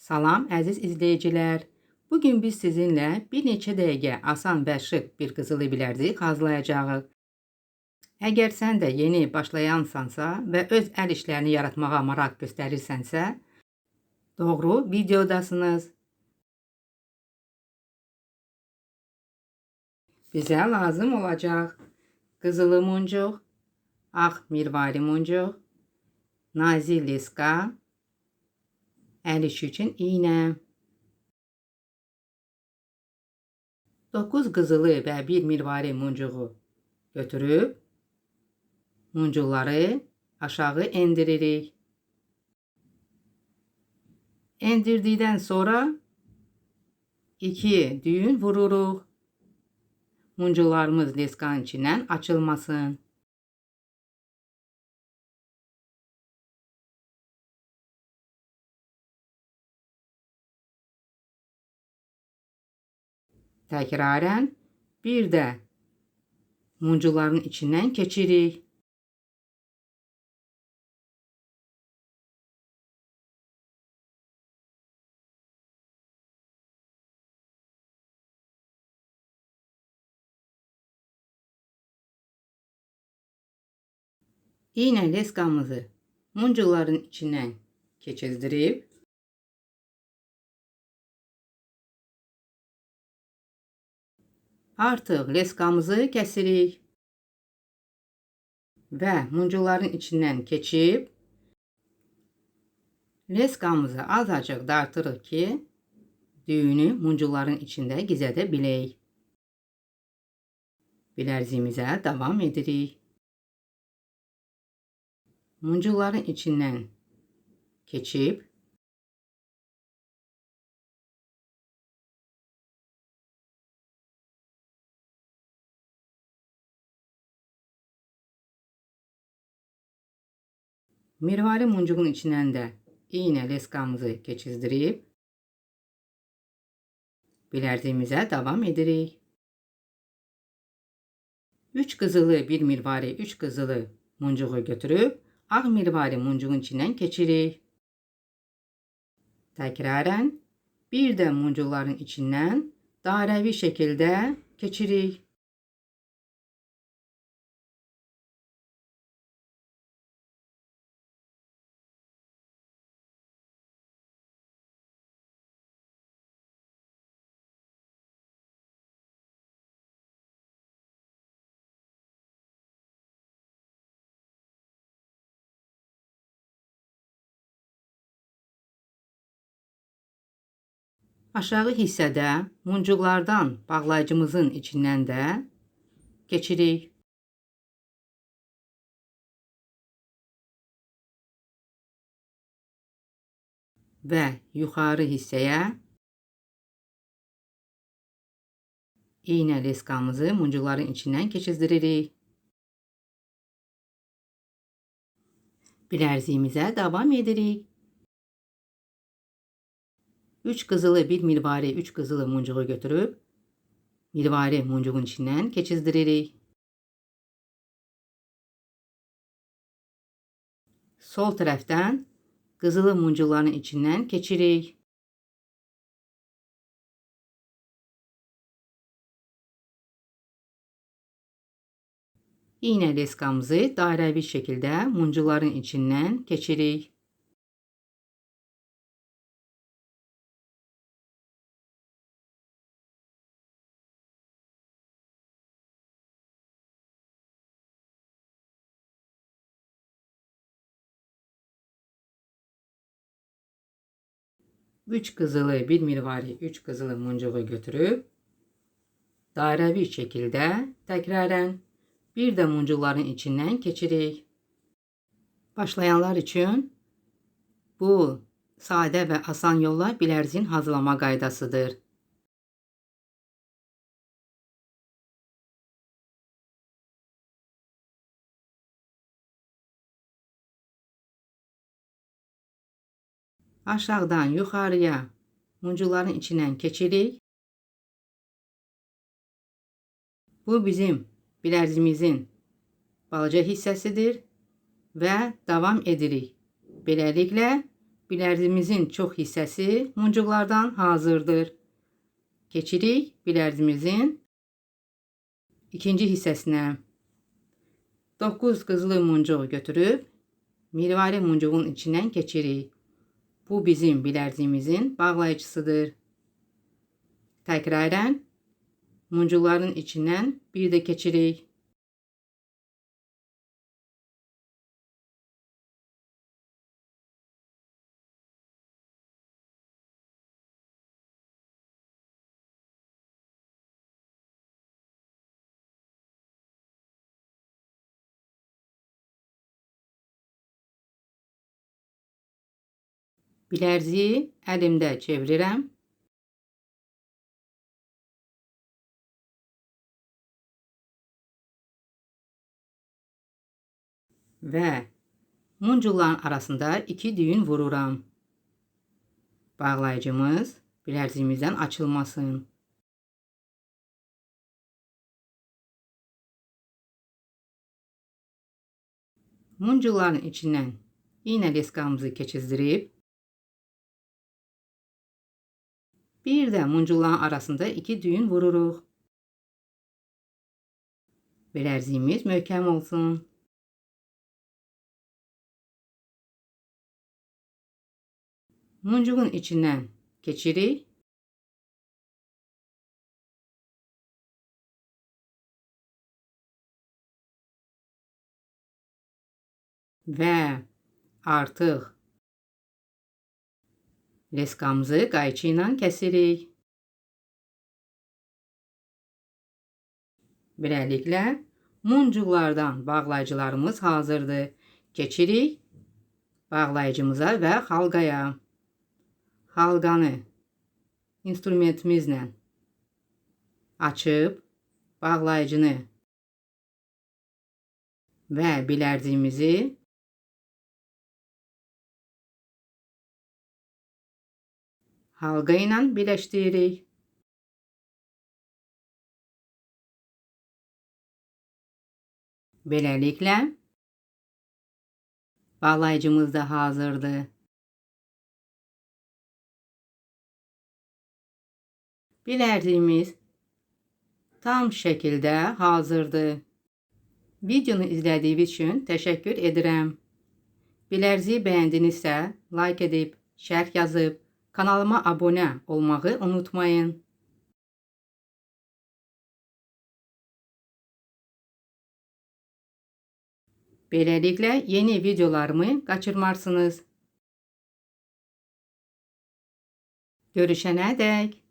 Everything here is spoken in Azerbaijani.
Salam əziz izləyicilər. Bugün biz sizinlə bir neçə dəqiqə asan və şık bir qızılı bilərzik hazırlayacağıq. Əgər sən də yeni başlayansansa və öz əl işlərini yaratmağa maraq göstərirsənsə, doğru videodasınız. Bizə lazım olacaq qızılı muncuq, ağ mirvari muncuq, nazik leska, əl işi üçün iynə, 9 qızılı və 1 mirvari muncuğu götürüb, muncuqları aşağı endiririk. Endirdikdən sonra 2 düyün vururuq. Muncuqlarımız leskanın içindən açılmasın. Təkrarən bir də muncuqların içindən keçirik. İynə leskamızı muncuqların içindən keçirdirib artıq leskamızı kəsirik və muncuqların içindən keçib leskamızı azacıq dartırıq ki, düyünü muncuqların içində gizlədə bilək. Bilərziyimizə davam edirik. Muncuqların içindən keçib mirvari muncuğun içindən də iynə leskamızı keçirdirib bilərziyimizə davam edirik. 3 qızılı, 1 mirvari, 3 qızılı muncuğu götürüb ağ mirvari muncuğun içindən keçirik. Təkrarən bir də muncuqların içindən dairəvi şəkildə keçirik. Aşağı hissədə muncuqlardan bağlayıcımızın içindən də keçirik. Və yuxarı hissəyə iynə leskamızı muncuqların içindən keçirdiririk. Bilərziyimizə davam edirik. 3 qızılı, 1 mirvari, 3 qızılı muncuğu götürüb mirvari muncuğun içindən keçirdiririk. Sol tərəfdən qızılı muncuqların içindən keçirik. İynə leskamızı dairəvi şəkildə muncuqların içindən keçirik. Üç qızılı, 1 mirvari, 3 qızılı muncuğu götürüb dairəvi şəkildə təkrarən bir də muncuqların içindən keçirik. Başlayanlar üçün bu sadə və asan yolla bilərziyin hazırlama qaydasıdır. Aşağıdan yuxarıya muncuqların içindən keçirik. Bu bizim bilərzimizin balaca hissəsidir və davam edirik. Beləliklə bilərzimizin çox hissəsi muncuqlardan hazırdır. Keçirik bilərzimizin ikinci hissəsinə. 9 qızılı muncuq götürüb mirvari muncuğun içindən keçirik. Bu bizim bilərzimizin bağlayıcısıdır. Təkrarən muncuqların içindən bir də keçirik. Bilərziyi əlimdə çevirirəm. Və muncuqların arasında 2 düyün vururam. Bağlayıcımız bilərziyimizdən açılmasın. Muncuqların içindən iynə leskamızı keçizdirib bir də muncuqların arasında 2 düyün vururuq. Bilərziyimiz möhkəm olsun. Muncuğun içindən keçirik. Və artıq leskamızı qayçı ilə kəsirik. Beləliklə, muncuqlardan bağlayıcılarımız hazırdır. Keçirik bağlayıcımıza və xalqaya. Xalqanı instrumentimizlə açıb bağlayıcını və bilərziyimizi halqa ilə birləşdiririk. Beləliklə, bağlayıcımız da hazırdır. Bilərziyimiz tam şəkildə hazırdır. Videonu izlədiyiniz üçün təşəkkür edirəm. Bilərziyi bəyəndinizsə, like edib, şərh yazıb, kanalıma abunə olmağı unutmayın. Beləliklə, yeni videolarımı qaçırmarsınız. Görüşənə dək.